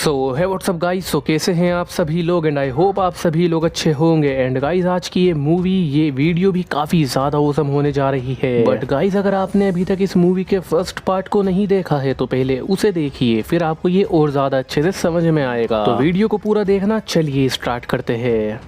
सो है WhatsApp guys. सो कैसे हैं आप सभी लोग एंड आई होप आप सभी लोग अच्छे होंगे। एंड गाइस आज की ये वीडियो भी काफ़ी ज़्यादा औसम होने जा रही है। बट गाइस अगर आपने अभी तक इस मूवी के फर्स्ट पार्ट को नहीं देखा है तो पहले उसे देखिए, फिर आपको ये और ज़्यादा अच्छे से समझ में आएगा। तो वीडियो को पूरा देखना। चलिए स्टार्ट करते हैं।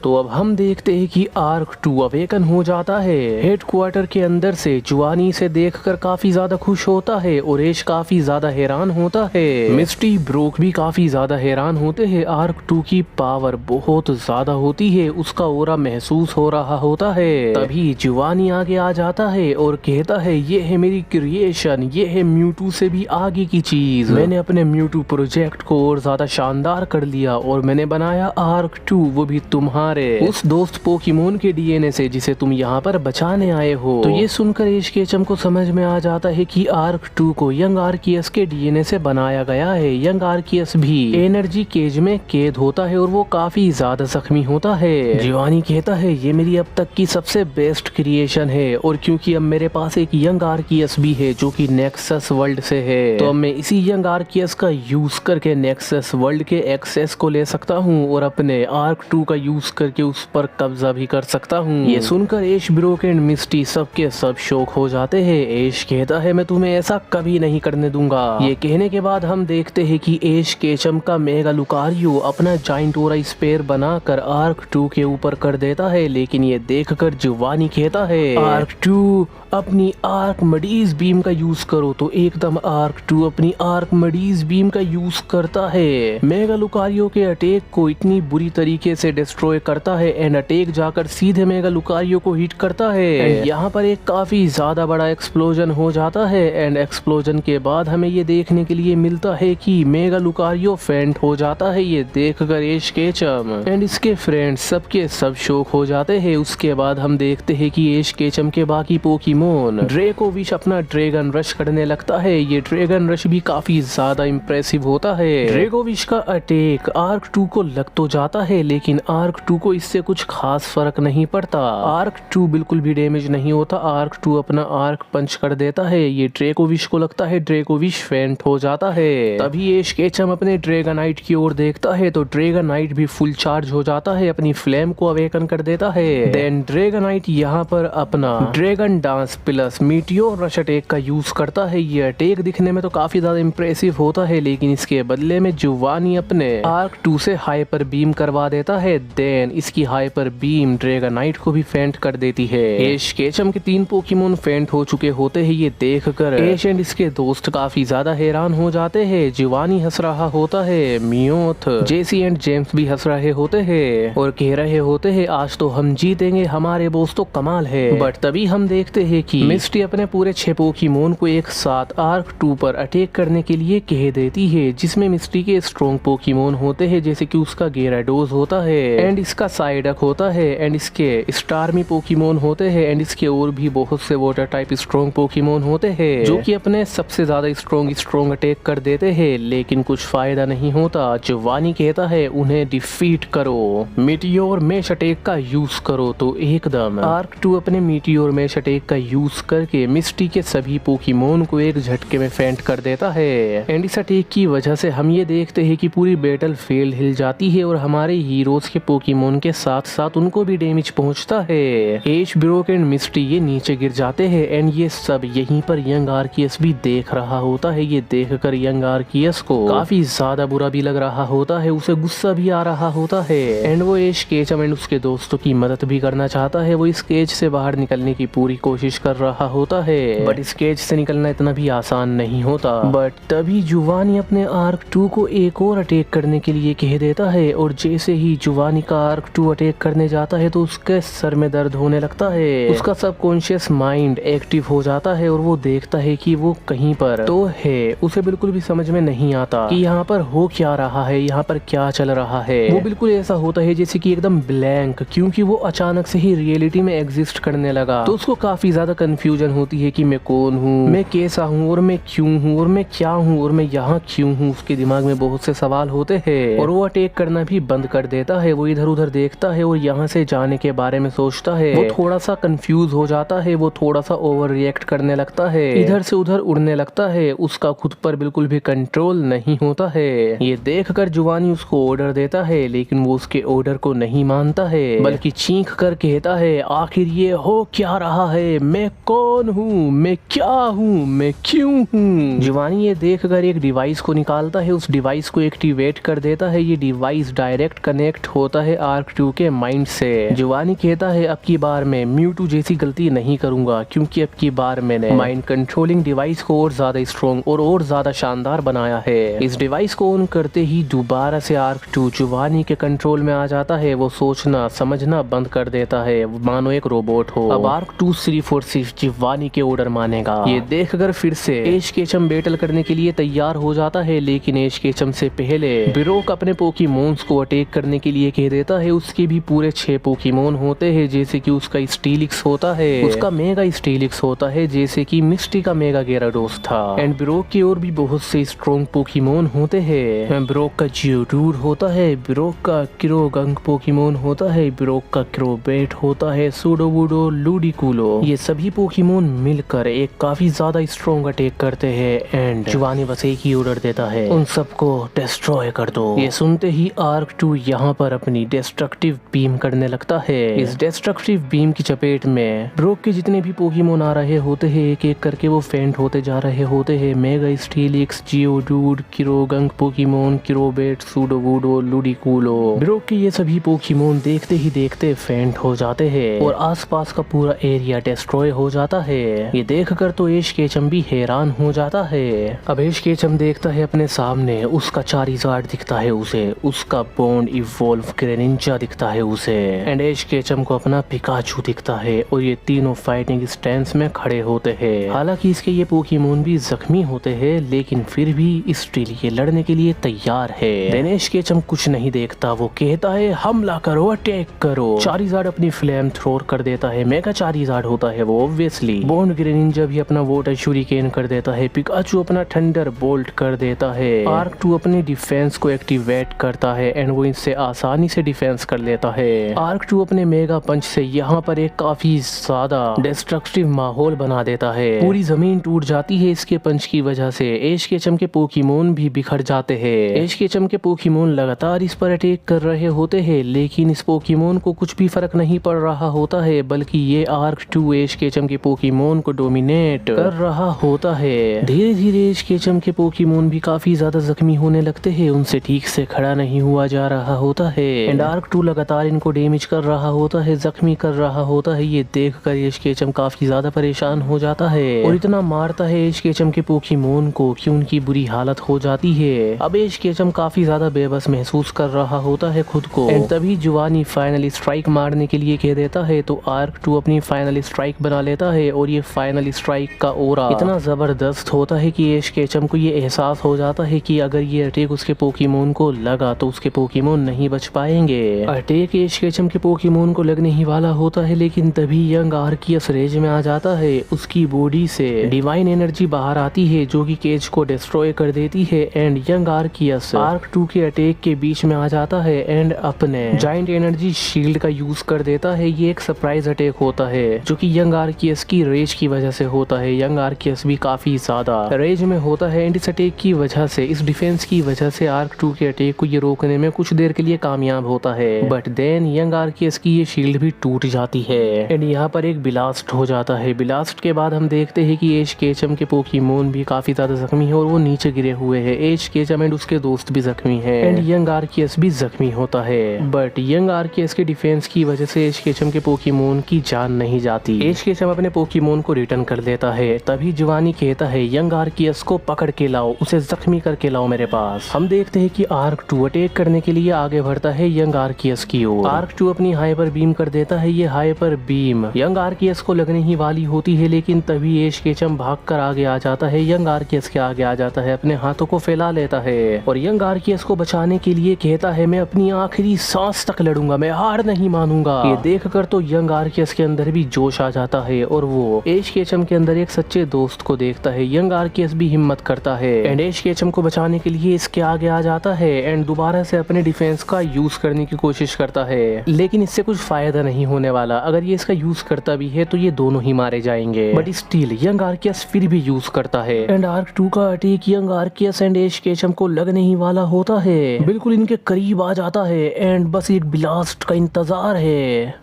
तो अब हम देखते हैं कि आर्क 2 अवेकन हो जाता है। हेडक्वार्टर के अंदर से जुआनी से देखकर काफी ज्यादा खुश होता है और ऐश काफी ज्यादा हैरान होता है। मिस्टी ब्रोक भी काफी ज्यादा हैरान होते हैं। आर्क 2 की पावर बहुत ज्यादा होती है, उसका ओरा महसूस हो रहा होता है। तभी जुआनी आगे आ जाता है और कहता है ये है मेरी क्रिएशन, ये है म्यूटू से भी आगे की चीज। मैंने अपने म्यूटू प्रोजेक्ट को और ज्यादा शानदार कर लिया और मैंने बनाया आर्क 2, वो भी तुम्हारे उस दोस्त पोकेमोन के डीएनए से जिसे तुम यहाँ पर बचाने आए हो। तो ये सुनकर ऐश केचम को समझ में आ जाता है कि आर्क 2 को यंग आर्कियस के डीएनए से बनाया गया है। यंग आर्कियस भी एनर्जी केज में कैद होता है और वो काफी ज्यादा जख्मी होता है। जिवानी कहता है ये मेरी अब तक की सबसे बेस्ट क्रिएशन है और क्योंकि अब मेरे पास एक यंग आर्कियस भी है जो कि नेक्सस वर्ल्ड से है, तो अब मैं इसी यंग आर्कियस का यूज करके नेक्सस वर्ल्ड के एक्सेस को ले सकता हूँ और अपने आर्क 2 का यूज करके उस पर कब्जा भी कर सकता हूँ। ये सुनकर ऐश, ब्रोक एंड मिस्टी सबके सब शौक हो जाते हैं। ऐश कहता है मैं तुम्हें ऐसा कभी नहीं करने दूंगा। ये कहने के बाद हम देखते हैं कि ऐश केचम का मेगा लुकारियो अपना जाइंट ओरा स्पेयर बनाकर आर्क 2 के ऊपर कर देता है, लेकिन ये देखकर जुवानी कहता है आर्क 2 अपनी आर्क मडीज बीम का यूज करो। तो एकदम आर्क 2 अपनी आर्क मडीज बीम का यूज करता है। मेगा लुकारियो के अटैक को इतनी बुरी तरीके से डिस्ट्रॉय करता है एंड अटैक जाकर सीधे मेगा लुकारियो को हिट करता है। यहाँ पर एक काफी ज्यादा बड़ा एक्सप्लोजन हो जाता है एंड एक्सप्लोजन के बाद हमें ये देखने के लिए मिलता है कि मेगा लुकारियो फेंट हो जाता है। ये देखकर ऐश केचम एंड इसके फ्रेंड्स सबके सब शौक हो जाते हैं। उसके बाद हम देखते हैं कि ऐश केचम के बाकी पोकेमोन ड्रेकोविश अपना ड्रैगन रश करने लगता है। ये ड्रैगन रश भी काफी ज्यादा इम्प्रेसिव होता है। ड्रेकोविश का अटैक आर्क 2 को लग तो जाता है, लेकिन आर्क 2 को इससे कुछ खास फर्क नहीं पड़ता। आर्क 2 बिल्कुल भी डैमेज नहीं होता। आर्क 2 अपना आर्क पंच कर देता है। ये ड्रेकोविश को लगता है ड्रेकोविश फेंट हो जाता है। तभी ऐश केचम अपने ड्रैगनाइट की ओर देखता है तो ड्रैगनाइट भी फुल चार्ज हो जाता है, अपनी फ्लेम को अवेकन कर देता है। देन ड्रैगनाइट यहाँ पर अपना dragon dance plus meteor rush attack का यूज करता है। ये अटैक दिखने में तो काफी ज्यादा इम्प्रेसिव होता है, लेकिन इसके बदले में जुवानी अपने आर्क 2 से हाइपर बीम करवा देता है। देन इसकी हाइपर बीम ड्रैगनाइट को भी फेंट कर देती है। ऐश केचम के 3 पोकेमोन फेंट हो चुके होते हैं। ये देखकर ऐश एंड इसके दोस्त काफी ज्यादा हैरान हो जाते हैं। जिवानी हंस रहा होता है, मियोथ, जेसी एंड जेम्स भी हंस रहे होते हैं और कह रहे होते हैं आज तो हम जीतेंगे, हमारे बॉस तो कमाल है। बट तभी हम देखते हैं कि मिस्टी अपने पूरे 6 पोकेमोन को एक साथ आर्क 2 पर अटैक करने के लिए कह देती है, जिसमें मिस्टी के स्ट्रॉन्ग पोकेमोन होते हैं जैसे कि उसका गेराडोज होता है एंड इसका साइडक होता है एंड इसके स्टार्मी पोकेमोन होते हैं एंड इसके और भी बहुत से वाटर टाइप स्ट्रॉन्ग पोकेमोन होते हैं जो कि अपने सबसे ज्यादा स्ट्रॉन्ग अटैक कर देते हैं, लेकिन कुछ फायदा नहीं होता। जुवानी कहता है उन्हें डिफीट करो, मीटियोर मैश अटैक का यूज करो। तो एकदम आर्क 2 अपने मीटियोर मैश अटैक का यूज करके मिस्टी के सभी पोकेमोन को एक झटके में फेंट कर देता है एंड इस अटैक की वजह से हम ये देखते हैं कि पूरी बैटल फील्ड हिल जाती है और हमारे हीरोज के पोकेमोन के साथ साथ उनको भी डैमेज पहुंचता है। ऐश, ब्रोक एंड मिस्टी ये नीचे गिर जाते हैं एंड ये सब यहीं पर यंग आर्कियस भी देख रहा होता है। ये देखकर यंग आर्कियस को काफी ज्यादा बुरा भी लग रहा होता है, उसे गुस्सा भी आ रहा होता है एंड वो ऐश केचम एंड उसके दोस्तों की मदद भी करना चाहता है। वो इस केज से बाहर निकलने की पूरी कोशिश कर रहा होता है, बट इस केज से निकलना इतना भी आसान नहीं होता। बट तभी जुवानी अपने आर्क 2 को एक और अटैक करने के लिए कह देता है और जैसे ही जुवानी का आर्क 2 अटैक करने जाता है तो उसके सर में दर्द होने लगता है। उसका सबकॉन्शियस माइंड एक्टिव हो जाता है और वो देखता है कि वो कहीं पर तो है। उसे बिल्कुल भी समझ में नहीं आता कि यहाँ पर हो क्या रहा है, यहाँ पर क्या चल रहा है। वो बिल्कुल ऐसा होता है जैसे कि एकदम ब्लैंक, क्योंकि वो अचानक से ही रियलिटी में एग्जिस्ट करने लगा। तो उसको काफी ज्यादा ज्यादा कंफ्यूजन होती है कि मैं कौन हूँ, मैं कैसा हूँ और मैं क्यों हूँ और मैं क्या हूँ और मैं यहाँ क्यों हूँ। उसके दिमाग में बहुत से सवाल होते हैं और वो अटैक करना भी बंद कर देता है। वो इधर उधर देखता है और यहाँ से जाने के बारे में सोचता है। वो थोड़ा सा कंफ्यूज हो जाता है, वो थोड़ा सा ओवर रिएक्ट करने लगता है, इधर से उधर उड़ने लगता है, उसका खुद पर बिल्कुल भी कंट्रोल नहीं होता है। ये देखकर जुवानी उसको ऑर्डर देता है लेकिन वो उसके ऑर्डर को नहीं मानता है, बल्कि चीख कर कहता है आखिर ये हो क्या रहा है, मैं कौन हूँ, मैं क्या हूँ, मैं क्यों हूँ। जुवानी ये देखकर एक डिवाइस को निकालता है, उस डिवाइस को एक्टिवेट कर देता है। ये डिवाइस डायरेक्ट कनेक्ट होता है आर्क 2 के माइंड से। जुवानी कहता है अब की बार मैं म्यूटू जैसी गलती नहीं करूंगा, क्योंकि अब की बार मैंने माइंड कंट्रोलिंग डिवाइस को और ज्यादा स्ट्रॉन्ग और ज्यादा शानदार बनाया है। इस डिवाइस को ऑन करते ही दोबारा से आर्क 2 जुवानी के कंट्रोल में आ जाता है। वो सोचना समझना बंद कर देता है, मानो एक रोबोट हो। अब आर्क 2 सिर्फ और सिर्फ जुवानी के ऑर्डर मानेगा। ये देखकर फिर से एश केचम बैटल करने के लिए तैयार हो जाता है, लेकिन एश केचम से पहले ब्रोक अपने पोकेमोन्स को अटैक करने के लिए कह देता है। उसके भी पूरे 6 पोकेमोन होते हैं, जैसे कि उसका स्टीलिक्स होता है, उसका मेगा स्टीलिक्स होता है, जैसे कि मिस्टी का मेगा गेराडोस था। एंड ब्रोक की और भी बहुत से स्ट्रॉन्ग पोकेमोन होते हैं। ब्रोक का जियोडूर होता है, ब्रोक का क्रोगंक पोकेमोन होता है, ब्रोक का क्रोबेट होता है, सूडोवुडो, लूडिकूलो। ये सभी पोकेमोन मिलकर एक काफी ज्यादा स्ट्रॉन्ग अटैक करते हैं एंड जुवानी बस एक ही ऑर्डर देता है, उन सबको डिस्ट्रॉय कर दो। ये सुनते ही आर्क 2 यहाँ पर अपनी डिस्ट्रक्टिव बीम करने लगता है। इस डिस्ट्रक्टिव बीम की चपेट में ब्रोक के जितने भी पोकेमोन आ रहे होते हैं, एक एक करके वो फेंट होते जा रहे होते हैं। Mega Steelix, Geodude, Croagunk Pokemon, Crobat, Sudowoodo, Ludicolo. Brock के ये सभी पोकेमोन देखते ही देखते फेंट हो जाते हैं और आसपास का पूरा एरिया डिस्ट्रॉय हो जाता है। ये देखकर तो एश केचम भी हैरान हो जाता है। अब एश केचम देखता है अपने सामने, उसका चारिज़ार्ड दिखता है उसे, उसका बॉन्ड इवॉल्व ग्रेनिंजा दिखता है उसे, एंड एश केचम को अपना पिकाचू दिखता है और ये तीनों फाइटिंग स्टैंस में खड़े होते हैं। हालांकि इसके ये पोकेमोन भी जख्मी होते हैं, लेकिन फिर भी स्टिल ये लड़ने के लिए तैयार है। देन एश केचम कुछ नहीं देखता, वो कहता है हमला करो, अटैक करो। चारिज़ार्ड अपनी फ्लेम थ्रोर कर देता है, मेगा चारिज़ार्ड होता है वो ऑब्वियसली। बॉन्ड ग्रेनिंजा भी अपना वाटर शूरिकेन कर देता है, पिकाचू अपना थंडर बोल्ट कर देता है, आर्क 2 अपनी डिफेंस को एक्टिवेट करता है एंड वो इससे आसानी से डिफेंस कर लेता है। आर्क 2 अपने मेगा पंच से यहाँ पर एक काफी ज्यादा डिस्ट्रक्टिव माहौल बना देता है, पूरी जमीन टूट जाती है इसके पंच की वजह से। एश केचम के पोकेमोन भी बिखर जाते हैं। एश केचम के पोकेमोन लगातार इस पर अटैक कर रहे होते हैं, लेकिन इस पोकेमोन को कुछ भी फर्क नहीं पड़ रहा होता है, बल्कि ये आर्क 2 एश केचम के पोकेमोन को डोमिनेट कर रहा होता है। धीरे धीरे एश केचम के पोकेमोन भी काफी ज्यादा जख्मी होने लगते हैं, उनसे ठीक से खड़ा नहीं हुआ जा रहा होता है एंड आर्क 2 लगातार इनको डैमेज कर रहा होता है, जख्मी कर रहा होता है। ये देखकर एश केचम काफी ज्यादा परेशान हो जाता है और इतना मारता है एश केचम के पोकेमोन को कि उनकी बुरी हालत हो जाती है। अब एश केचम काफी ज्यादा बेबस महसूस कर रहा होता है खुद को एंड तभी जुवानी फाइनली स्ट्राइक मारने के लिए कह देता है, तो आर्क 2 अपनी फाइनल स्ट्राइक बना लेता है और ये फाइनल स्ट्राइक का ऑरा इतना जबरदस्त होता है कि एश केचम को ये एहसास हो जाता है कि अगर ये अटैक उसके पोकेमोन को लगा तो उसके पोकेमोन नहीं बच पाएंगे। अटैक एश केचम के पोकेमोन को लगने ही वाला होता है, लेकिन तभी यंग आर्कियस रेज में आ जाता है। उसकी बॉडी से डिवाइन एनर्जी बाहर आती है जो कि केज को डिस्ट्रॉय कर देती है एंड यंग आर्कियस आर्क 2 के अटैक के बीच में आ जाता है एंड अपने जाइंट एनर्जी शील्ड का यूज कर देता है। ये एक सरप्राइज अटैक होता है जो कि यंग आर्कियस की रेज की वजह से होता है। यंग आर्कियस भी काफी ज्यादा रेज में होता है एंड इस अटैक की वजह से, इस डिफेंस की वजह से आर्क 2 के अटैक को ये रोकने में कुछ देर के लिए कामयाब होता है, बट देन यंग आर्कियस की ये शील्ड भी टूट जाती है एंड यहाँ पर एक ब्लास्ट हो जाता है। ब्लास्ट के बाद हम देखते हैं कि एश केचम के पोकेमोन भी काफी ज्यादा जख्मी है और वो नीचे गिरे हुए हैं। एश केचम एंड उसके दोस्त भी जख्मी हैं एंड यंग आर्कियस भी जख्मी होता है, बट यंग आर्कियस के डिफेंस की वजह से एश केचम के पोकेमोन की जान नहीं जाती। एश केचम अपने पोकेमोन को रिटर्न कर देता है, तभी जुवानी कहता है यंग आर्कियस को पकड़ के लाओ, उसे जख्मी करके लाओ मेरे पास। हम देखते हैं कि आर्क 2 अटैक करने के लिए आगे बढ़ता है यंग आर्कियस की ओर। आर्क 2 अपनी हाइपर बीम कर देता है, ये हाइपर बीम यंग आर्कियस को लगने ही वाली होती है, लेकिन तभी एश केचम भागकर आगे आ जाता है, यंग आर्कियस के आगे आ जाता है, अपने हाथों को फैला लेता है और यंग आर्कियस को बचाने के लिए कहता है मैं अपनी आखिरी सांस तक लड़ूंगा, मैं हार नहीं मानूंगा। ये देखकर तो यंग आर्कियस के अंदर भी जोश आ जाता करता है और वो एश केचम के अंदर एक सच्चे दोस्त को देखता है। यंग आर्कियस भी हिम्मत करता है एंड एश केचम को बचाने के लिए इसके आगे आ जाता है एंड दोबारा से अपने डिफेंस का यूज करने की कोशिश करता है, लेकिन इससे कुछ फायदा नहीं होने वाला। अगर ये इसका यूज करता भी है तो ये दोनों ही मारे जाएंगे, बट स्टिल यंग आर्कियस फिर भी यूज करता है एंड आर्क 2 का attack young Arceus and Ash Ketchum को लगने ही वाला होता है, बिल्कुल इनके करीब आ जाता है एंड बस एक ब्लास्ट का इंतजार है।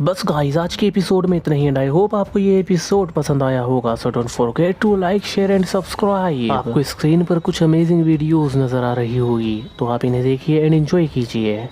बस गाइस आज के एपिसोड में इतना ही एंड आई होप आपको ये एपिसोड पसंद आया होगा। So don't forget to like share and subscribe. आपको स्क्रीन पर कुछ अमेजिंग वीडियोस नजर आ रही होगी तो आप इन्हें देखिए एंड एंजॉय कीजिए।